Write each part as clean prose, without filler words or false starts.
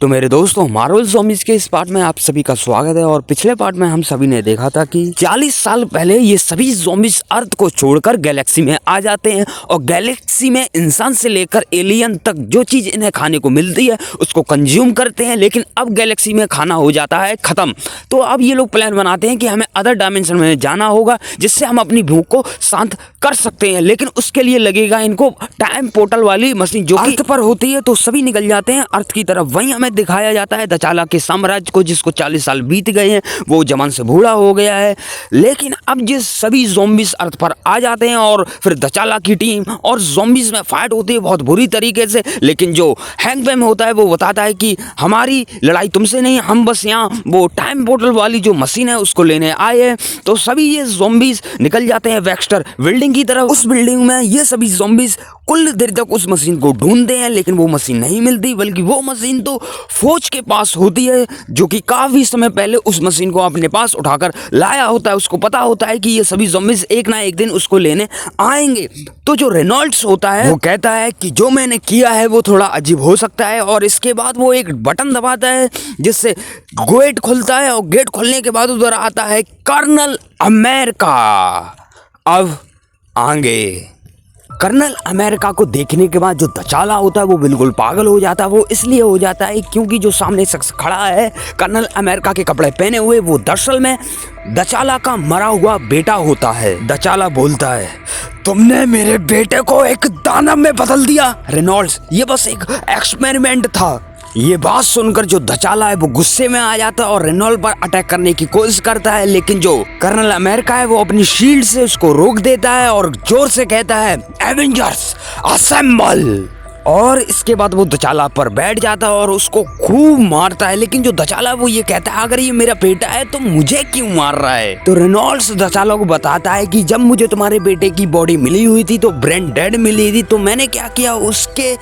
तो मेरे दोस्तों, मार्वल ज़ॉम्बीज़ के इस पार्ट में आप सभी का स्वागत है। और पिछले पार्ट में हम सभी ने देखा था कि 40 साल पहले ये सभी ज़ॉम्बीज़ अर्थ को छोड़कर गैलेक्सी में आ जाते हैं और गैलेक्सी में इंसान से लेकर एलियन तक जो चीज़ इन्हें खाने को मिलती है उसको कंज्यूम करते हैं। लेकिन अब गैलेक्सी में खाना हो जाता है ख़त्म। तो अब ये लोग प्लान बनाते हैं कि हमें अदर डायमेंशन में जाना होगा जिससे हम अपनी भूख को शांत कर सकते हैं। लेकिन उसके लिए लगेगा इनको टाइम पोर्टल वाली मशीन जो अर्थ पर होती है। तो सभी निकल जाते हैं अर्थ की तरफ। वहीं हमें दिखाया जाता है दचाला के साम्राज्य को, जिसको 40 साल बीत गए हैं, वो जमान से बूढ़ा हो गया है। लेकिन अब जिस सभी ज़ॉम्बीज़ अर्थ पर आ जाते हैं और फिर दचाला की टीम और ज़ॉम्बीज़ में फाइट होती है बहुत बुरी तरीके से। लेकिन जो हैंक पैम होता है वो बताता है कि हमारी लड़ाई तुमसे नहीं, हम बस यहाँ वो टाइम पोर्टल वाली जो मशीन है उसको लेने आए हैं। तो सभी ये ज़ॉम्बीज़ निकल जाते हैं वेक्स्टर बिल्डिंग की तरफ। उस बिल्डिंग में ये सभी ज़ॉम्बीज़ कुल देर तक उस मशीन को ढूंढते हैं, लेकिन वो मशीन नहीं मिलती, बल्कि वो मशीन तो फौज के पास होती है जो कि काफी समय पहले उस मशीन को अपने पास उठाकर लाया होता है। उसको पता होता है कि ये सभी ज़ॉम्बीज़ एक ना एक दिन उसको लेने आएंगे। तो जो रेनॉल्ड्स होता है वो कहता है कि जो मैंने किया है वो थोड़ा अजीब हो सकता है। और इसके बाद वो एक बटन दबाता है जिससे गेट खुलता है और गेट खुलने के बाद उधर आता है कर्नल अमेरिका। अब आगे कर्नल अमेरिका को देखने के बाद जो दचाला होता है वो बिल्कुल पागल हो जाता है। वो इसलिए हो जाता है क्योंकि जो सामने शख्स खड़ा है कर्नल अमेरिका के कपड़े पहने हुए, वो दरअसल में दचाला का मरा हुआ बेटा होता है। दचाला बोलता है, तुमने मेरे बेटे को एक दानव में बदल दिया। रेनॉल्ड्स, ये बस एक एक्सपेरिमेंट था। ये बात सुनकर जो दचाला है वो गुस्से में आ जाता है और रेनॉल्ड पर अटैक करने की कोशिश करता है। लेकिन जो कर्नल अमेरिका है वो अपनी शील्ड से उसको रोक देता है और जोर से कहता है, एवेंजर्स असेंबल। और इसके बाद वो दचाला पर बैठ जाता है और उसको खूब मारता है। लेकिन जो दचाला वो ये कहता है, अगर ये मेरा बेटा है तो मुझे क्यों मार रहा है। तो रेनॉल्ड्स दचाला को बताता है कि जब मुझे तुम्हारे बेटे की बॉडी मिली हुई थी तो ब्रेन डेड मिली थी, तो मैंने क्या किया, उसके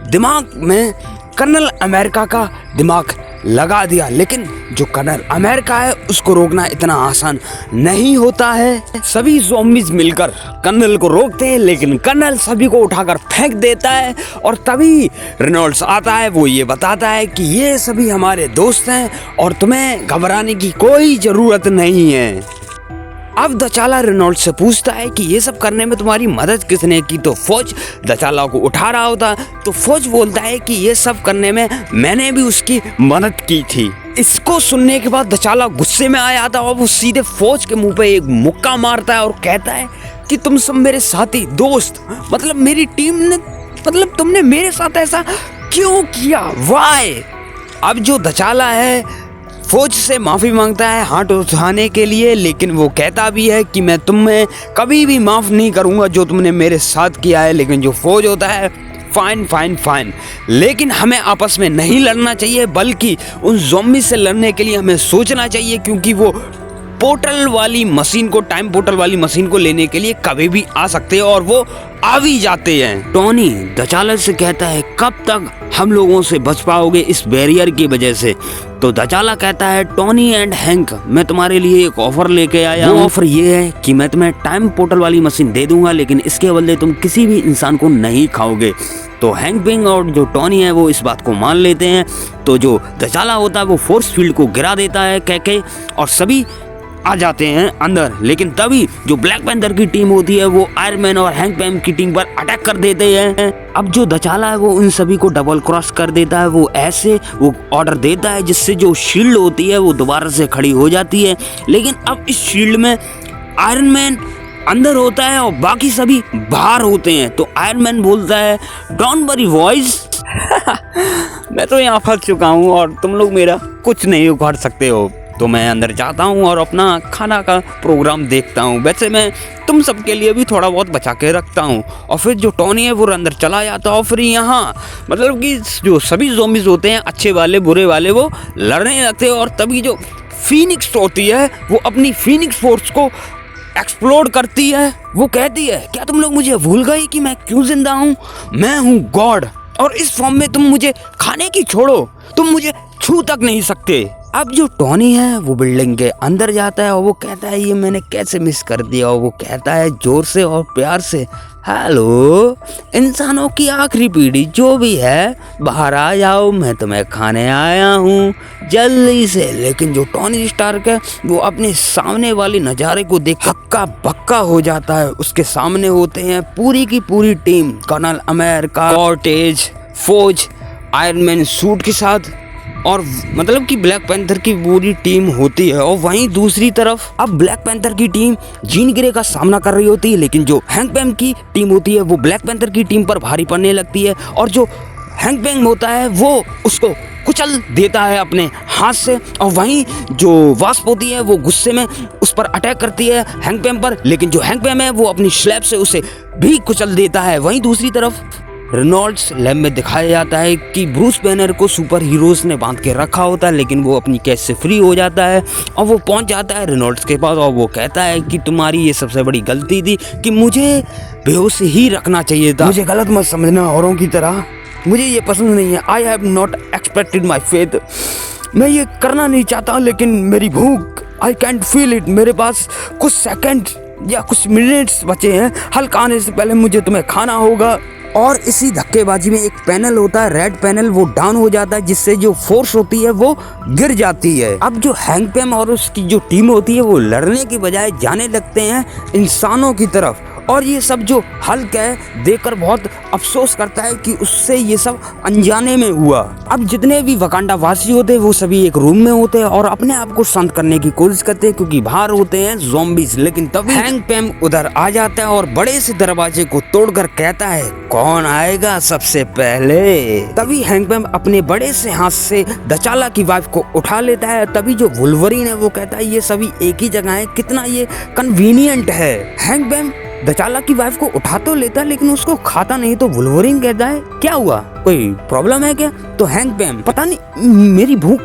दिमाग में कर्नल अमेरिका का दिमाग लगा दिया। लेकिन जो कर्नल अमेरिका है उसको रोकना इतना आसान नहीं होता है। सभी ज़ॉम्बीज़ मिलकर कर्नल को रोकते हैं, लेकिन कर्नल सभी को उठाकर फेंक देता है। और तभी रेनॉल्ड्स आता है, वो ये बताता है कि ये सभी हमारे दोस्त हैं और तुम्हें घबराने की कोई ज़रूरत नहीं है। अब दचाला रेनॉल्ड से पूछता है कि ये सब करने में तुम्हारी मदद किसने की। तो फौज दचाला को उठा रहा होता, तो फौज बोलता है कि ये सब करने में मैंने भी उसकी मदद की थी। इसको सुनने के बाद दचाला गुस्से में आ जाता है और वो सीधे फौज के मुंह पे एक मुक्का मारता है और कहता है कि तुम सब मेरे साथी दोस्त, मतलब मेरी टीम ने, मतलब तुमने मेरे साथ ऐसा क्यों किया, वाई। अब जो दचाला है फौज से माफ़ी मांगता है हाथ उठाने के लिए, लेकिन वो कहता भी है कि मैं तुम्हें कभी भी माफ़ नहीं करूंगा जो तुमने मेरे साथ किया है। लेकिन जो फौज होता है, फाइन फाइन फाइन, लेकिन हमें आपस में नहीं लड़ना चाहिए, बल्कि उन ज़ॉम्बी से लड़ने के लिए हमें सोचना चाहिए, क्योंकि वो पोर्टल वाली मशीन को, टाइम पोर्टल वाली मशीन को लेने के लिए कभी भी आ सकते हैं और वो आ भी जाते हैं। टोनी दचाला से कहता है, कब तक हम लोगों से बच पाओगे इस बैरियर की वजह से। तो दचाला कहता है, टोनी एंड हैंक, मैं तुम्हारे लिए एक ऑफर लेके आया हूँ। ऑफर ये है कि मैं तुम्हें टाइम पोर्टल वाली मशीन दे दूंगा, लेकिन इसके बदले तुम किसी भी इंसान को नहीं खाओगे। तो हैंक पिंग और जो टोनी है वो इस बात को मान लेते हैं। तो जो दचाला होता है वो फोर्स फील्ड को गिरा देता है कहके, और सभी आ जाते हैं अंदर। लेकिन तभी जो ब्लैक पैंथर की टीम होती है वो आयरन मैन और हैंक पैम की टीम पर अटैक कर देते हैं। अब जो दचाला है वो उन सभी को डबल क्रॉस कर देता है। वो ऐसे वो ऑर्डर देता है जिससे जो शील्ड होती है वो दोबारा से खड़ी हो जाती है। लेकिन अब इस शील्ड में आयरन मैन अंदर होता है और बाकी सभी बाहर होते हैं। तो आयरन मैन बोलता है, डोंट वरी बॉयज, मैं तो यहाँ फंस चुका हूँ और तुम लोग मेरा कुछ नहीं उखाड़ सकते हो। तो मैं अंदर जाता हूँ और अपना खाना का प्रोग्राम देखता हूँ। वैसे मैं तुम सबके लिए भी थोड़ा बहुत बचा के रखता हूँ। और फिर जो टोनी है वो अंदर चला जाता है और फिर यहाँ मतलब कि जो सभी ज़ॉम्बीज़ होते हैं, अच्छे वाले बुरे वाले, वो लड़ने लगते हैं। और तभी जो फीनिक्स होती है वो अपनी फीनिक्स फोर्स को एक्सप्लोड करती है। वो कहती है, क्या तुम लोग मुझे भूल गए कि मैं क्यों जिंदा हूँ, मैं हूँ गॉड, और इस फॉर्म में तुम मुझे खाने की छोड़ो, तुम मुझे छू तक नहीं सकते। अब जो टॉनी है वो बिल्डिंग के अंदर जाता है और वो कहता है ये मैंने कैसे मिस कर दिया, और वो कहता है जोर से और प्यार से, हेलो इंसानों की आखिरी पीढ़ी जो भी है, बाहर आ जाओ, मैं तुम्हें खाने आया हूँ जल्दी से। लेकिन जो टॉनी स्टार्क है वो अपने सामने वाले नज़ारे को देख हक्का बक्का हो जाता है। उसके सामने होते हैं पूरी की पूरी टीम, कर्नल अमेरिका, कॉर्टेज, फोज, आयरन मैन सूट के साथ, और मतलब कि ब्लैक पैंथर की पूरी टीम होती है। और वहीं दूसरी तरफ अब ब्लैक पैंथर की टीम जीन ग्रे का सामना कर रही होती है, लेकिन जो हैंक पैम की टीम होती है वो ब्लैक पैंथर की टीम पर भारी पड़ने लगती है, और जो हैंक पैम होता है वो उसको कुचल देता है अपने हाथ से। और वहीं जो वास्प होती है वो गुस्से में उस पर अटैक करती है हैंक पैम पर, लेकिन जो हैंक पैम है वो अपनी स्लैब से उसे भी कुचल देता है। वहीं दूसरी तरफ रेनॉल्ड्स लैब में दिखाया जाता है कि ब्रूस बैनर को सुपर हीरोज ने बांध के रखा होता है, लेकिन वो अपनी कैद से फ्री हो जाता है और वो पहुंच जाता है रेनॉल्ड्स के पास, और वो कहता है कि तुम्हारी ये सबसे बड़ी गलती थी कि मुझे बेहोश ही रखना चाहिए था। मुझे गलत मत समझना औरों की तरह, मुझे ये पसंद नहीं है। I have not expected my faith, मैं ये करना नहीं चाहता, लेकिन मेरी भूख, आई कैंट फील इट। मेरे पास कुछ सेकेंड या कुछ मिनट्स बचे हैं, हल्का आने से पहले मुझे तुम्हें खाना होगा। और इसी धक्केबाजी में एक पैनल होता है, रेड पैनल, वो डाउन हो जाता है, जिससे जो फोर्स होती है वो गिर जाती है। अब जो हैंक पैम और उसकी जो टीम होती है वो लड़ने की बजाय जाने लगते हैं इंसानों की तरफ, और ये सब जो हल्क है देखकर बहुत अफसोस करता है कि उससे ये सब अनजाने में हुआ। अब जितने भी वकांडा वासी होते हैं वो सभी एक रूम में होते हैं और अपने आप को शांत करने की कोशिश करते हैं, क्योंकि बाहर होते हैं ज़ॉम्बीज़। लेकिन तभी हैंक पैम उधर आ जाता है और बड़े से दरवाजे को तोड़कर कहता है, कौन आएगा सबसे पहले। तभी हैंक पैम अपने बड़े से हाथ से दचाला की वाइफ को उठा लेता है। तभी जो वुल्वरीन है वो कहता है, ये सभी एक ही जगह है, कितना ये कन्वीनियंट है। हैंक पैम दचाला की वाइफ को उठा तो लेता है लेकिन उसको खाता नहीं, तो वुल्वरीन कहता है, क्या हुआ, कोई प्रॉब्लम है क्या। तो हैंक पैम, पता नहीं, मेरी भूख,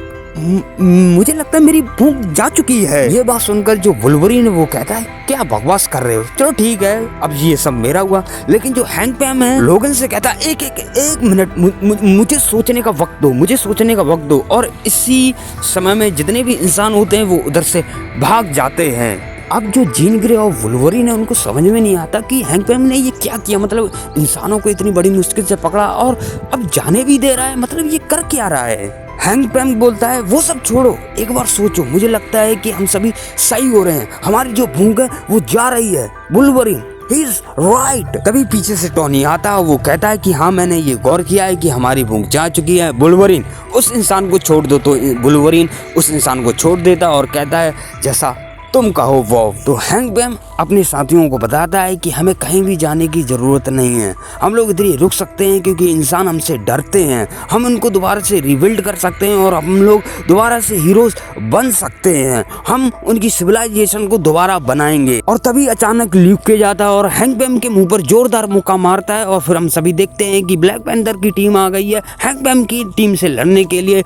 मुझे लगता है मेरी भूख जा चुकी है। ये बात सुनकर जो वुल्वरीन है वो कहता है, क्या बकवास कर रहे हो, चलो ठीक है, अब ये सब मेरा हुआ। लेकिन जो हैंक पैम है लोगन से कहता है, एक मिनट, मुझे सोचने का वक्त दो, मुझे सोचने का वक्त दो। और इसी समय में जितने भी इंसान होते हैं वो उधर से भाग जाते हैं। अब जो जीन ग्रे और वुल्वरीन है उनको समझ में नहीं आता कि हैंक पैम ने ये क्या किया, मतलब इंसानों को इतनी बड़ी मुश्किल से पकड़ा और अब जाने भी दे रहा है, मतलब ये कर क्या रहा है। हैंक पैम बोलता है, वो सब छोड़ो, एक बार सोचो, मुझे लगता है कि हम सभी सही हो रहे हैं, हमारी जो भूख है वो जा रही है। Wolverine, he is right. तभी पीछे से टॉनी आता है, वो कहता है कि हाँ मैंने ये गौर किया है कि हमारी भूख जा चुकी है। वुल्वरीन, उस इंसान को छोड़ दो। तो वुल्वरीन उस इंसान को छोड़ देता और कहता है, जैसा तुम कहो वो। तो हैंक पैम अपने साथियों को बताता है कि हमें कहीं भी जाने की ज़रूरत नहीं है, हम लोग इधर ही रुक सकते हैं, क्योंकि इंसान हमसे डरते हैं, हम उनको दोबारा से रिबिल्ड कर सकते हैं और हम लोग दोबारा से हीरोज बन सकते हैं, हम उनकी सिविलाइजेशन को दोबारा बनाएंगे। और तभी अचानक ल्यूक के जाता है और हैंक पैम के मुंह पर जोरदार मुक्का मारता है, और फिर हम सभी देखते हैं कि ब्लैक पैंथर की टीम आ गई है हैंक पैम की टीम से लड़ने के लिए।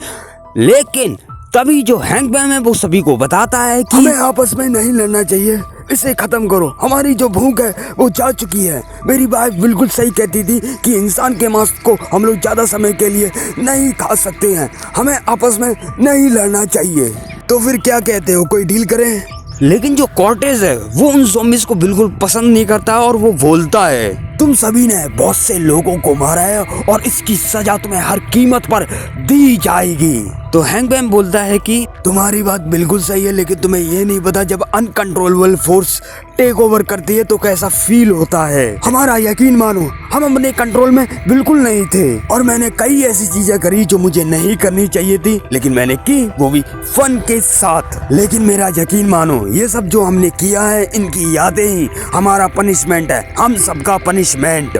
लेकिन तभी जो हैंक पैम है वो सभी को बताता है कि हमें आपस में नहीं लड़ना चाहिए, इसे खत्म करो, हमारी जो भूख है वो जा चुकी है। मेरी वाइफ बिल्कुल सही कहती थी कि इंसान के मांस को हम लोग ज्यादा समय के लिए नहीं खा सकते हैं, हमें आपस में नहीं लड़ना चाहिए। तो फिर क्या कहते हो, कोई डील करें। लेकिन जो कॉर्टेज है वो उन ज़ॉम्बीज़ को बिल्कुल पसंद नहीं करता और वो बोलता है, तुम सभी ने बहुत से लोगों को मारा है और इसकी सजा तुम्हें हर कीमत पर दी जाएगी। तो हैंक पैम बोलता है कि तुम्हारी बात बिल्कुल सही है, लेकिन तुम्हें ये नहीं पता जब अनकंट्रोलेबल फोर्स टेक ओवर करती है तो कैसा फील होता है। हमारा यकीन मानो, हम अपने कंट्रोल में बिल्कुल नहीं थे और मैंने कई ऐसी चीजें करी जो मुझे नहीं करनी चाहिए थी, लेकिन मैंने की, वो भी फन के साथ। लेकिन मेरा यकीन मानो, ये सब जो हमने किया है इनकी यादें ही हमारा पनिशमेंट है, हम सबका पनिशमेंट।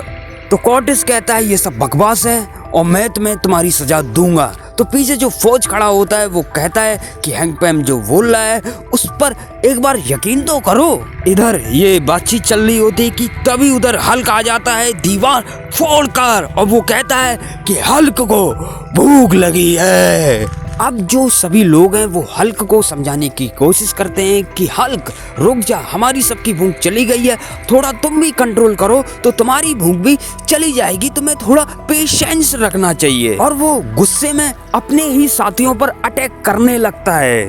तो कॉर्टेज कहता है, ये सब बकवास है और मैं तुम्हें तुम्हारी सजा दूंगा। तो पीछे जो फौज खड़ा होता है वो कहता है कि हैंक पैम जो बोल रहा है उस पर एक बार यकीन तो करो। इधर ये बातचीत चल रही होती है कि तभी उधर हल्क आ जाता है दीवार फोड़कर, और वो कहता है कि हल्क को भूख लगी है। अब जो सभी लोग हैं वो हल्क को समझाने की कोशिश करते हैं कि हल्क रुक जा, हमारी सबकी भूख चली गई है, थोड़ा तुम भी कंट्रोल करो तो तुम्हारी भूख भी चली जाएगी, तुम्हें थोड़ा पेशेंस रखना चाहिए। और वो गुस्से में अपने ही साथियों पर अटैक करने लगता है।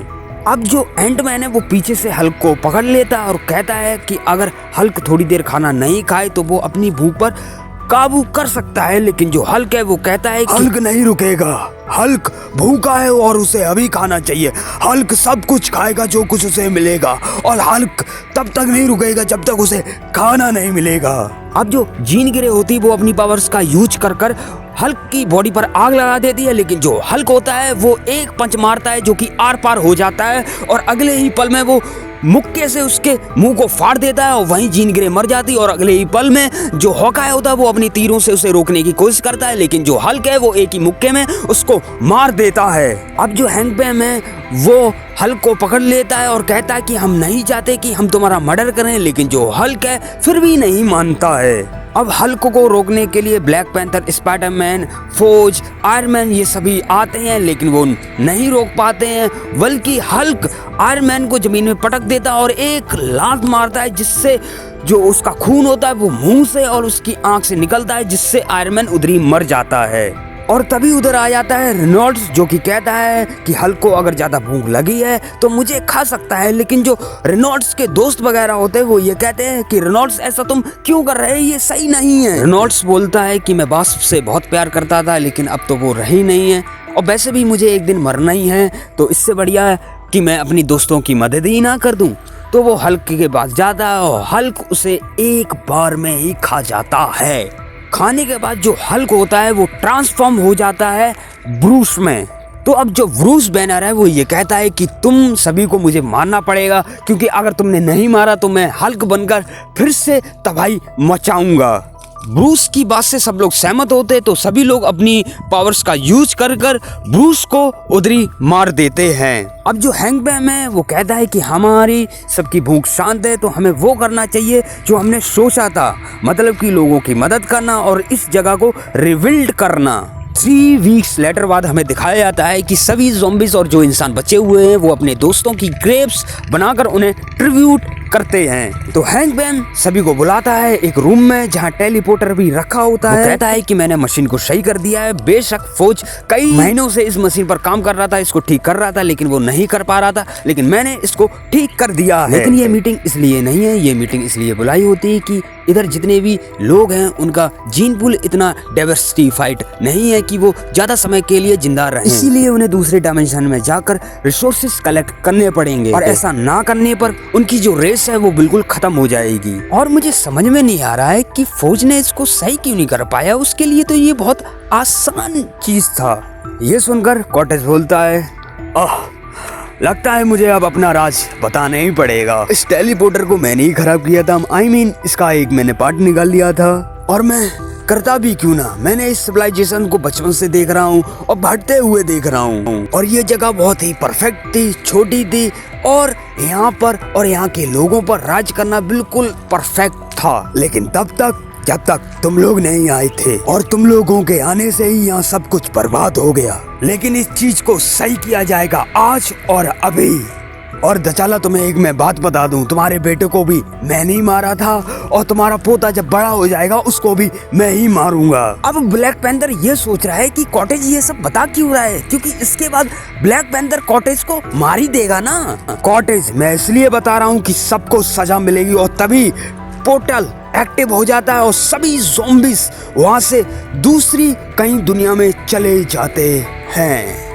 अब जो एंटमैन है वो पीछे से हल्क को पकड़ लेता है और कहता है कि अगर हल्क थोड़ी देर खाना नहीं खाए तो वो अपनी भूख पर काबू कर सकता है, लेकिन जो हल्क है वो कहता है कि हल्क नहीं रुकेगा, हल्क भूखा है और उसे अभी खाना चाहिए। हल्क सब कुछ खाएगा जो कुछ उसे मिलेगा और हल्क तब तक नहीं रुकेगा जब तक उसे खाना नहीं मिलेगा। अब जो जीन ग्रे होती है वो अपनी पावर्स का यूज कर कर हल्क की बॉडी पर आग लगा देती है, लेकिन जो हल्क होता है वो एक पंच मारता है जो कि आर पार हो जाता है और अगले ही पल में वो मुक्के से उसके मुंह को फाड़ देता है और वहीं जीन ग्रे मर जाती है। और अगले ही पल में जो हॉकाय होता है वो अपनी तीरों से उसे रोकने की कोशिश करता है, लेकिन जो हल्क है वो एक ही मुक्के में उसको मार देता है। अब जो हैंक पैम है वो हल्क को पकड़ लेता है और कहता है कि हम नहीं चाहते कि हम तुम्हारा मर्डर करें, लेकिन जो हल्क है फिर भी नहीं मानता है। अब हल्क को रोकने के लिए ब्लैक पैंथर, स्पाइडरमैन, फोज, आयरन मैन ये सभी आते हैं, लेकिन वो नहीं रोक पाते हैं, बल्कि हल्क आयरन मैन को जमीन में पटक देता और एक लात मारता है जिससे जो उसका खून होता है वो मुंह से और उसकी आंख से निकलता है, जिससे आयरन मैन उधर ही मर जाता है। और तभी उधर आ जाता है रेनॉल्ड्स जो कि कहता है कि हल्क को अगर ज्यादा भूख लगी है तो मुझे खा सकता है, लेकिन जो रेनॉल्ड्स के दोस्त वगैरह होते हैं वो ये कहते हैं कि रेनॉल्ड्स ऐसा तुम क्यों कर रहे हैं, ये सही नहीं है। रेनॉल्ड्स बोलता है कि मैं बॉस से बहुत प्यार करता था लेकिन अब तो वो रही नहीं है और वैसे भी मुझे एक दिन मरना ही है, तो इससे बढ़िया है कि मैं अपनी दोस्तों की मदद ही ना कर दूं। तो वो हल्क के पास जाता है और हल्क उसे एक बार में ही खा जाता है। खाने के बाद जो हल्क होता है वो ट्रांसफॉर्म हो जाता है ब्रूस में। तो अब जो ब्रूस बैनर है वो ये कहता है कि तुम सभी को मुझे मारना पड़ेगा, क्योंकि अगर तुमने नहीं मारा तो मैं हल्क बनकर फिर से तबाही मचाऊंगा। ब्रूस की बात से सब लोग सहमत होते तो सभी लोग अपनी पावर्स का यूज कर कर ब्रूस को उधरी मार देते हैं। अब जो हैंक पैम है वो कहता है कि हमारी सबकी भूख शांत है तो हमें वो करना चाहिए जो हमने सोचा था, मतलब कि लोगों की मदद करना और इस जगह को रिबिल्ड करना। 3 वीक्स लेटर बाद हमें दिखाया जाता है कि सभी ज़ॉम्बीज़ और जो इंसान बचे हुए हैं वो अपने दोस्तों की ग्रेव्स बनाकर उन्हें ट्रिब्यूट करते हैं। तो हैंक पैम सभी को बुलाता है एक रूम में जहां टेलीपोर्टर भी रखा होता है। कहता है कि मैंने मशीन को सही कर दिया है, बेशक फोज कई महीनों से इस मशीन पर काम कर रहा था, इसको ठीक कर रहा था, लेकिन वो नहीं कर पा रहा था, लेकिन मैंने इसको ठीक कर दिया है। लेकिन ये मीटिंग इसलिए नहीं है, ये मीटिंग इसलिए बुलाई होती है कि इधर जितने भी लोग हैं उनका जीन पूल इतना डाइवर्सिफाइड नहीं है कि वो ज्यादा समय के लिए जिंदा रहें, इसीलिए उन्हें दूसरे डायमेंशन में जाकर रिसोर्सेज कलेक्ट करने पड़ेंगे और ऐसा ना करने पर उनकी जो रेस है वो बिल्कुल खत्म हो जाएगी। और मुझे समझ में नहीं आ रहा है कि फौज ने इसको सही क्यों नहीं कर पाया, उसके लिए तो ये बहुत आसान चीज था। ये सुनकर कॉटेज बोलता है, लगता है मुझे अब अपना राज बताना ही पड़ेगा। इस टेलीपोर्टर को मैंने ही खराब किया था, इसका एक मैंने पार्ट निकाल लिया था और मैं करता भी क्यों ना, मैंने इस सिविलाइजेशन को बचपन से देख रहा हूँ और बढ़ते हुए देख रहा हूँ और ये जगह बहुत ही परफेक्ट थी, छोटी थी और यहाँ पर और यहाँ के लोगों पर राज करना बिल्कुल परफेक्ट था। लेकिन तब तक जब तक तुम लोग नहीं आए थे और तुम लोगों के आने से ही यहाँ सब कुछ बर्बाद हो गया। लेकिन इस चीज को सही किया जाएगा आज और अभी। और दचाला तुम्हें एक मैं बात बता दूं, तुम्हारे बेटे को भी मैं नहीं मारा था और तुम्हारा पोता जब बड़ा हो जाएगा उसको भी मैं ही मारूंगा। अब ब्लैक पैंथर ये सोच रहा है कि कॉटेज ये सब बता क्यों रहा है, क्योंकि इसके बाद ब्लैक पैंथर कॉटेज को मार ही देगा ना। कॉटेज मैं इसलिए बता रहा हूँ कि सबको सजा मिलेगी और तभी पोर्टल एक्टिव हो जाता है और सभी ज़ॉम्बीज़ वहां से दूसरी कहीं दुनिया में चले जाते हैं।